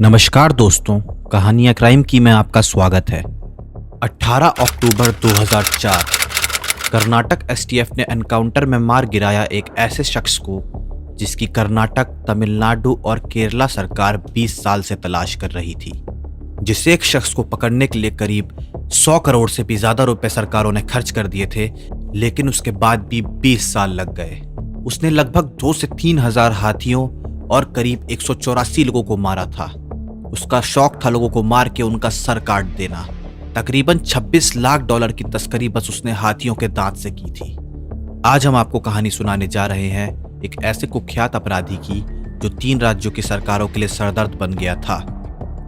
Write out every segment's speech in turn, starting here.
नमस्कार दोस्तों, कहानियां क्राइम की में आपका स्वागत है। 18 अक्टूबर 2004 कर्नाटक एसटीएफ ने एनकाउंटर में मार गिराया एक ऐसे शख्स को जिसकी कर्नाटक, तमिलनाडु और केरला सरकार 20 साल से तलाश कर रही थी। जिस एक शख्स को पकड़ने के लिए करीब 100 करोड़ से भी ज्यादा रुपए सरकारों ने खर्च कर दिए थे, लेकिन उसके बाद भी 20 साल लग गए। उसने लगभग 2 से 3 हजार हाथियों और करीब 184 लोगों को मारा था। उसका शौक था लोगों को मार के उनका सर काट देना। तकरीबन 26 लाख डॉलर की तस्करी बस उसने हाथियों के दांत से की थी। आज हम आपको कहानी सुनाने जा रहे हैं एक ऐसे कुख्यात अपराधी की जो 3 राज्यों की सरकारों के लिए सरदर्द बन गया था।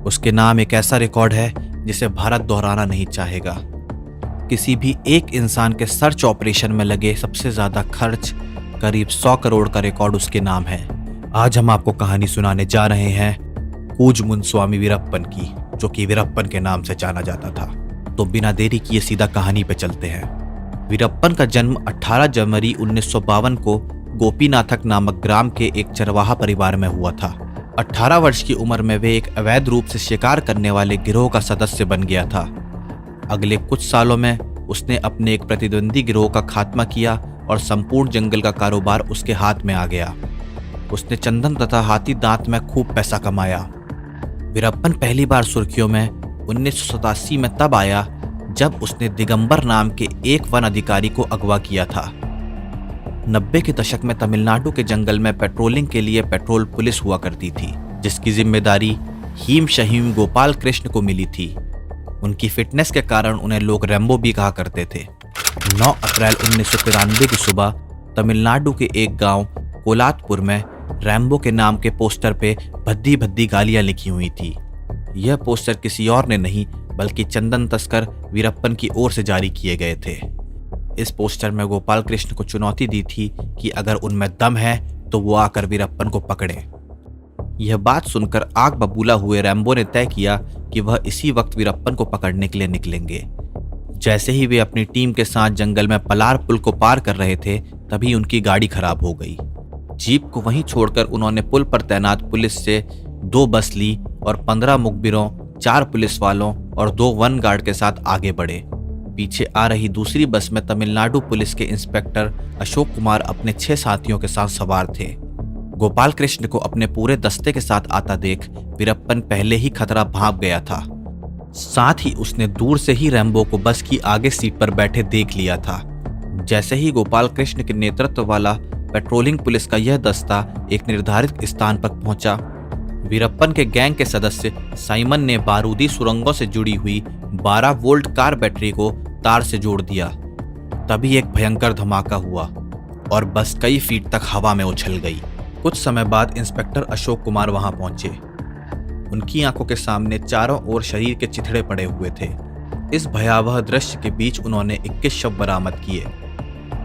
उसके नाम एक ऐसा रिकॉर्ड है जिसे भारत दोहराना नहीं चाहेगा। किसी भी एक इंसान के सर्च ऑपरेशन में लगे सबसे ज्यादा खर्च करीब 100 करोड़ का रिकॉर्ड उसके नाम है। आज हम आपको कहानी सुनाने जा रहे हैं कूज मुनस्वामी वीरप्पन की, जो कि वीरप्पन के नाम से जाना जाता था। तो बिना देरी किए सीधा कहानी पे चलते हैं। वीरप्पन का जन्म 18 जनवरी 1952 को गोपीनाथक नामक ग्राम के एक चरवाहा परिवार में हुआ था। 18 वर्ष की उम्र में वे एक अवैध रूप से शिकार करने वाले गिरोह का सदस्य बन गया था। अगले कुछ सालों में उसने अपने एक प्रतिद्वंदी गिरोह का खात्मा किया और संपूर्ण जंगल का कारोबार उसके हाथ में आ गया। उसने चंदन तथा हाथी दांत में खूब पैसा कमाया। वीरप्पन पहली बार सुर्खियों में 1987 में तब आया जब उसने दिगंबर नाम के एक वन अधिकारी को अगवा किया था। 90 के दशक में तमिलनाडु के जंगल में पेट्रोलिंग के लिए पेट्रोल पुलिस हुआ करती थी, जिसकी जिम्मेदारी हीम शहीम गोपाल कृष्ण को मिली थी। उनकी फिटनेस के कारण उन्हें लोग रैम्बो भी कहा करते थे। 9 अप्रैल 1993 की सुबह तमिलनाडु के एक गांव कोलातपुर में रैम्बो के नाम के पोस्टर पे भद्दी भद्दी गालियां लिखी हुई थी। यह पोस्टर किसी और ने नहीं बल्कि चंदन तस्कर वीरप्पन की ओर से जारी किए गए थे। इस पोस्टर में गोपाल कृष्ण को चुनौती दी थी कि अगर उनमें दम है तो वो आकर वीरप्पन को पकड़े। यह बात सुनकर आग बबूला हुए रैम्बो ने तय किया कि वह इसी वक्त वीरप्पन को पकड़ने के लिए निकलेंगे। जैसे ही वे अपनी टीम के साथ जंगल में पलार पुल को पार कर रहे थे, तभी उनकी गाड़ी खराब हो गई। जीप को वहीं छोड़कर उन्होंने पुल पर तैनात पुलिस से 2 बस ली और 15 मुखबिरों, 4 पुलिस वालों और 2 वन गार्ड के साथ आगे बढ़े। पीछे आ रही दूसरी बस में तमिलनाडु पुलिस के इंस्पेक्टर अशोक कुमार अपने 6 साथियों के साथ सवार थे। गोपाल कृष्ण को अपने पूरे दस्ते के साथ आता देख वीरप्पन पहले ही खतरा भांप गया था। साथ ही उसने दूर से ही रैम्बो को बस की आगे सीट पर बैठे देख लिया था। जैसे ही गोपाल कृष्ण के नेतृत्व वाला पेट्रोलिंग पुलिस का यह दस्ता एक निर्धारित स्थान पर पहुंचा, वीरप्पन के गैंग के सदस्य साइमन ने बारूदी सुरंगों से जुड़ी हुई 12 वोल्ट कार बैटरी को तार से जोड़ दिया। तभी एक भयंकर धमाका हुआ और बस कई फीट तक हवा में उछल गई। कुछ समय बाद इंस्पेक्टर अशोक कुमार वहां पहुंचे। उनकी आंखों के सामने चारों ओर शरीर के चिथड़े पड़े हुए थे। इस भयावह दृश्य के बीच उन्होंने 21 शव बरामद किए।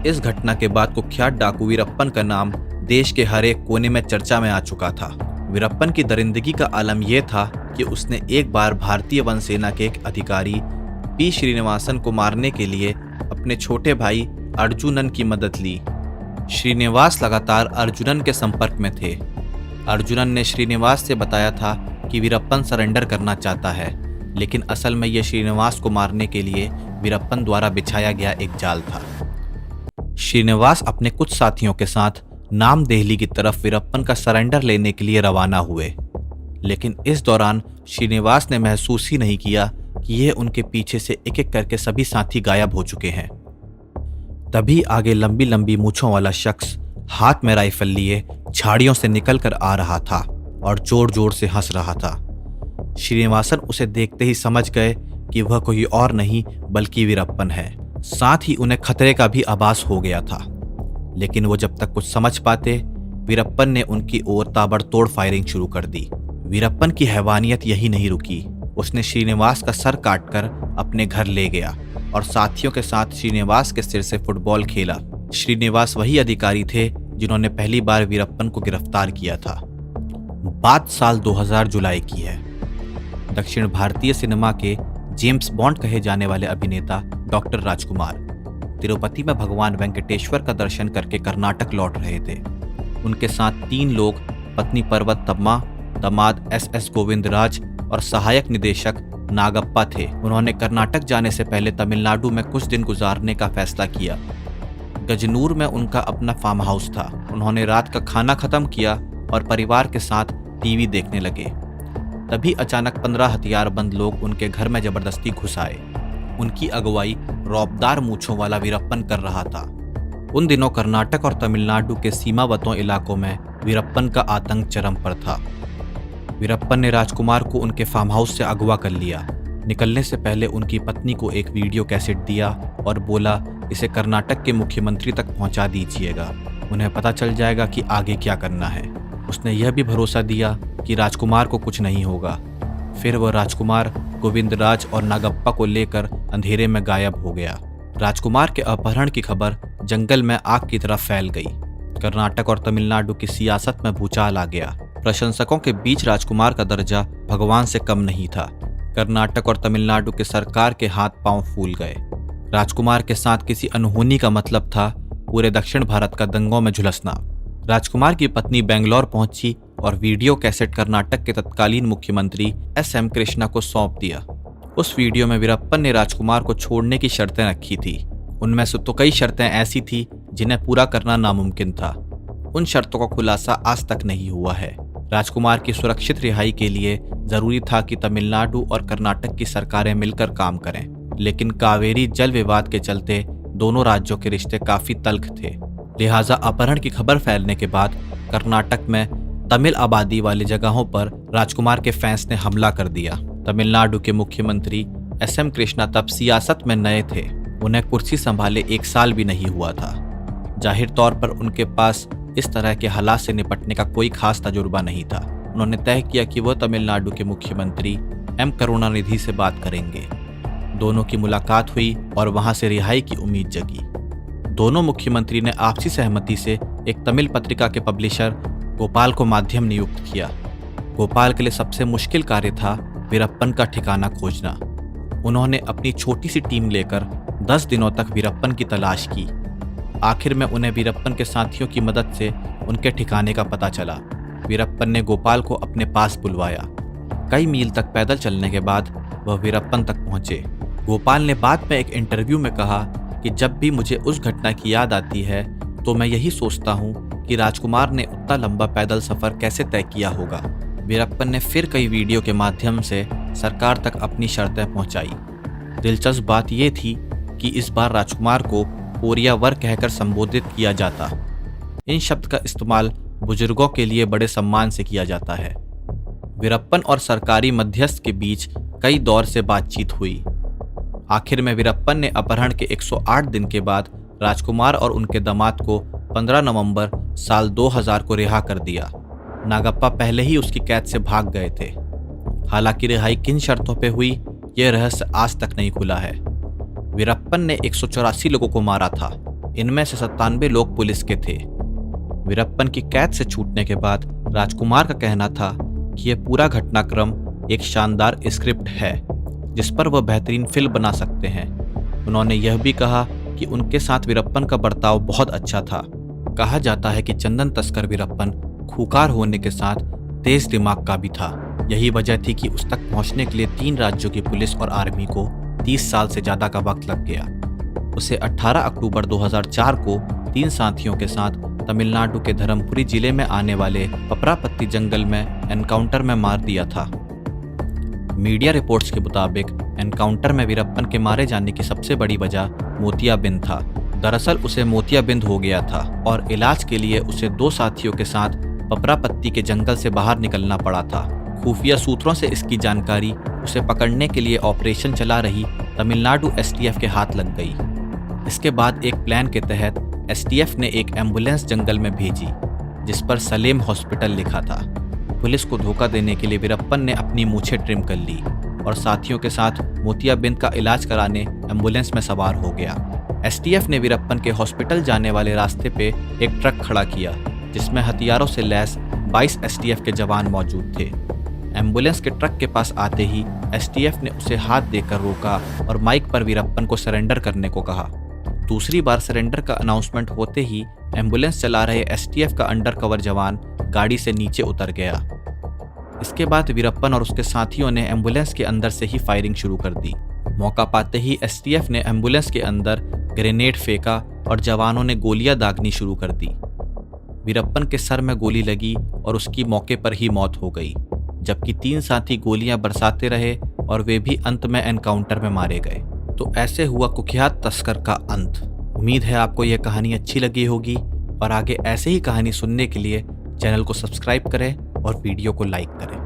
इस घटना के बाद कुख्यात डाकू वीरप्पन का नाम देश के हर एक कोने में चर्चा में आ चुका था। वीरप्पन की दरिंदगी का आलम यह था कि उसने एक बार भारतीय वन सेना के एक अधिकारी पी श्रीनिवासन को मारने के लिए अपने छोटे भाई अर्जुनन की मदद ली। श्रीनिवास लगातार अर्जुनन के संपर्क में थे। अर्जुनन ने श्रीनिवास से बताया था कि वीरप्पन सरेंडर करना चाहता है, लेकिन असल में यह श्रीनिवास को मारने के लिए वीरप्पन द्वारा बिछाया गया एक जाल था। श्रीनिवास अपने कुछ साथियों के साथ नाम देहली की तरफ वीरप्पन का सरेंडर लेने के लिए रवाना हुए, लेकिन इस दौरान श्रीनिवास ने महसूस ही नहीं किया कि यह उनके पीछे से एक एक करके सभी साथी गायब हो चुके हैं। तभी आगे लंबी लंबी मूंछों वाला शख्स हाथ में राइफल लिए झाड़ियों से निकल कर आ रहा था और जोर जोर से हंस रहा था। श्रीनिवासन उसे देखते ही समझ गए कि वह कोई और नहीं बल्कि वीरप्पन है। साथ ही उन्हें खतरे का भी आभास हो गया था, लेकिन वो जब तक कुछ समझ पाते, वीरप्पन ने उनकी ओर ताबड़तोड़ फायरिंग शुरू कर दी। वीरप्पन की हैवानियत यही नहीं रुकी। उसने श्रीनिवास का सर काटकर अपने घर ले गया और साथियों के साथ श्रीनिवास के सिर से फुटबॉल खेला। श्रीनिवास वही अधिकारी थे जिन्होंने पहली बार वीरप्पन को गिरफ्तार किया था। बात साल 2000 जुलाई की है। दक्षिण भारतीय सिनेमा के जेम्स बॉन्ड कहे जाने वाले अभिनेता डॉक्टर राजकुमार तिरुपति में भगवान वेंकटेश्वर का दर्शन करके कर्नाटक लौट रहे थे। उनके साथ 3 लोग पत्नी पर्वत तम्मा दामाद एस गोविंदराज और सहायक निदेशक नागप्पा थे। उन्होंने कर्नाटक जाने से पहले तमिलनाडु में कुछ दिन गुजारने का फैसला किया। गजनूर में उनका अपना फार्म हाउस था। उन्होंने रात का खाना खत्म किया और परिवार के साथ टीवी देखने लगे। तभी अचानक 15 हथियारबंद लोग उनके घर में जबरदस्ती घुस आए। उनकी अगुवाई रौबदार मूंछों वाला वीरप्पन कर रहा था। उन दिनों कर्नाटक और तमिलनाडु के सीमावर्ती इलाकों में वीरप्पन का आतंक चरम पर था। वीरप्पन ने राजकुमार को उनके फार्म हाउस से अगवा कर लिया। निकलने से पहले उनकी पत्नी को एक वीडियो कैसेट दिया और बोला, इसे कर्नाटक के मुख्यमंत्री तक पहुंचा दीजिएगा, उन्हें पता चल जाएगा कि आगे क्या करना है। उसने यह भी भरोसा दिया कि राजकुमार को कुछ नहीं होगा। फिर वह राजकुमार, गोविंदराज और नागप्पा को लेकर अंधेरे में गायब हो गया। राजकुमार के अपहरण की खबर जंगल में आग की तरह फैल गई। कर्नाटक और तमिलनाडु की सियासत में भूचाल आ गया। प्रशंसकों के बीच राजकुमार का दर्जा भगवान से कम नहीं था। कर्नाटक और तमिलनाडु के सरकार के हाथ पांव फूल गए। राजकुमार के साथ किसी अनहोनी का मतलब था पूरे दक्षिण भारत का दंगों में झुलसना। राजकुमार की पत्नी बेंगलोर पहुंची और वीडियो कैसेट कर्नाटक के तत्कालीन मुख्यमंत्री एस कृष्णा को सौंप दिया। उस वीडियो में वीरप्पन ने राजकुमार को छोड़ने की शर्तें रखी थी। उनमें से तो कई शर्तें ऐसी थी जिन्हें पूरा करना नामुमकिन था। उन शर्तों का खुलासा आज तक नहीं हुआ है। राजकुमार की सुरक्षित रिहाई के लिए जरूरी था कि तमिलनाडु और कर्नाटक की सरकारें मिलकर काम करें, लेकिन कावेरी जल विवाद के चलते दोनों राज्यों के रिश्ते काफी तल्ख थे। लिहाजा अपहरण की खबर फैलने के बाद कर्नाटक में तमिल आबादी वाली जगहों पर राजकुमार के फैंस ने हमला कर दिया। तमिलनाडु के मुख्यमंत्री एस कृष्णा तब सियासत में नए थे। उन्हें कुर्सी संभाले 1 साल भी नहीं हुआ था। जाहिर तौर पर उनके पास इस तरह के हालात से निपटने का कोई खास तजुर्बा नहीं था। उन्होंने तय किया कि वह तमिलनाडु के मुख्यमंत्री एम करुणानिधि से बात करेंगे। दोनों की मुलाकात हुई और वहां से रिहाई की उम्मीद जगी। दोनों मुख्यमंत्री ने आपसी सहमति से एक तमिल पत्रिका के पब्लिशर गोपाल को माध्यम नियुक्त किया। गोपाल के लिए सबसे मुश्किल कार्य था वीरप्पन का ठिकाना खोजना। उन्होंने अपनी छोटी सी टीम लेकर 10 दिनों तक वीरप्पन की तलाश की। आखिर में उन्हें वीरप्पन के साथियों की मदद से उनके ठिकाने का पता चला। वीरप्पन ने गोपाल को अपने पास बुलवाया। कई मील तक पैदल चलने के बाद वह वीरप्पन तक पहुंचे। गोपाल ने बाद में एक इंटरव्यू में कहा कि जब भी मुझे उस घटना की याद आती है तो मैं यही सोचता हूँ कि राजकुमार ने उतना लंबा पैदल सफर कैसे तय किया होगा। वीरप्पन ने फिर कई वीडियो के माध्यम से सरकार तक अपनी शर्तें पहुंचाई। दिलचस्प बात यह थी कि इस बार राजकुमार को पोरियावर कहकर संबोधित किया जाता। इन शब्द का इस्तेमाल बुजुर्गों के लिए बड़े सम्मान से किया जाता है। वीरप्पन और सरकारी मध्यस्थ के बीच कई दौर से बातचीत हुई। आखिर में वीरप्पन ने अपहरण के 108 दिन के बाद राजकुमार और उनके दामाद को 15 नवंबर साल 2000 को रिहा कर दिया। नागप्पा पहले ही उसकी कैद से भाग गए थे। हालांकि रिहाई किन शर्तों पे हुई, यह रहस्य आज तक नहीं खुला है। वीरप्पन ने 184 लोगों को मारा था। इनमें से 97 लोग पुलिस के थे। वीरप्पन की कैद से छूटने के बाद राजकुमार का कहना था कि यह पूरा घटनाक्रम एक शानदार स्क्रिप्ट है जिस पर वह बेहतरीन फिल्म बना सकते हैं। उन्होंने यह भी कहा कि उनके साथ वीरप्पन का बर्ताव बहुत अच्छा था। कहा जाता है कि चंदन तस्कर वीरप्पन खूंखार होने के साथ तेज दिमाग का भी था। यही वजह थी कि उस तक पहुंचने के लिए 3 राज्यों की पुलिस और आर्मी को 30 साल से ज्यादा का वक्त लग गया। उसे 18 अक्टूबर 2004 को 3 साथियों के साथ तमिलनाडु के धर्मपुरी जिले में आने वाले पपरापत्ती जंगल में एनकाउंटर में मार दिया था। मीडिया रिपोर्ट्स के मुताबिक एनकाउंटर में वीरप्पन के मारे जाने की सबसे बड़ी वजह मोतियाबिंद था। दरअसल उसे मोतियाबिंद हो गया था और इलाज के लिए उसे 2 साथियों के साथ पपरापत्ती के जंगल से बाहर निकलना पड़ा था। खुफिया सूत्रों से इसकी जानकारी उसे पकड़ने के लिए ऑपरेशन चला रही तमिलनाडु एसटीएफ के हाथ लग गई। इसके बाद एक प्लान के तहत एसटीएफ ने एक एम्बुलेंस जंगल में भेजी जिस पर सलेम हॉस्पिटल लिखा था। पुलिस को धोखा देने के लिए वीरप्पन ने अपनी मूछें ट्रिम कर ली और साथियों के साथ मोतियाबिंद का इलाज कराने एम्बुलेंस में सवार हो गया। एसटीएफ ने वीरप्पन के हॉस्पिटल जाने वाले रास्ते पे एक ट्रक खड़ा किया जिसमें हथियारों से लैस 22 एसटीएफ के जवान मौजूद थे। एम्बुलेंस के ट्रक के पास आते ही एसटीएफ ने उसे हाथ देकर रोका और माइक पर वीरप्पन को सरेंडर करने को कहा। दूसरी बार सरेंडर का अनाउंसमेंट होते ही एम्बुलेंस चला रहे एसटीएफ का अंडर कवर जवान गाड़ी से नीचे उतर गया। इसके बाद वीरप्पन और उसके साथियों ने एम्बुलेंस के अंदर से ही फायरिंग शुरू कर दी। मौका पाते ही एसटीएफ ने एम्बुलेंस के अंदर ग्रेनेड फेंका और जवानों ने गोलियां दागनी शुरू कर दी। वीरप्पन के सर में गोली लगी और उसकी मौके पर ही मौत हो गई, जबकि 3 साथी गोलियां बरसाते रहे और वे भी अंत में एनकाउंटर में मारे गए। तो ऐसे हुआ कुख्यात तस्कर का अंत। उम्मीद है आपको यह कहानी अच्छी लगी होगी और आगे ऐसे ही कहानी सुनने के लिए चैनल को सब्सक्राइब करें और वीडियो को लाइक करें।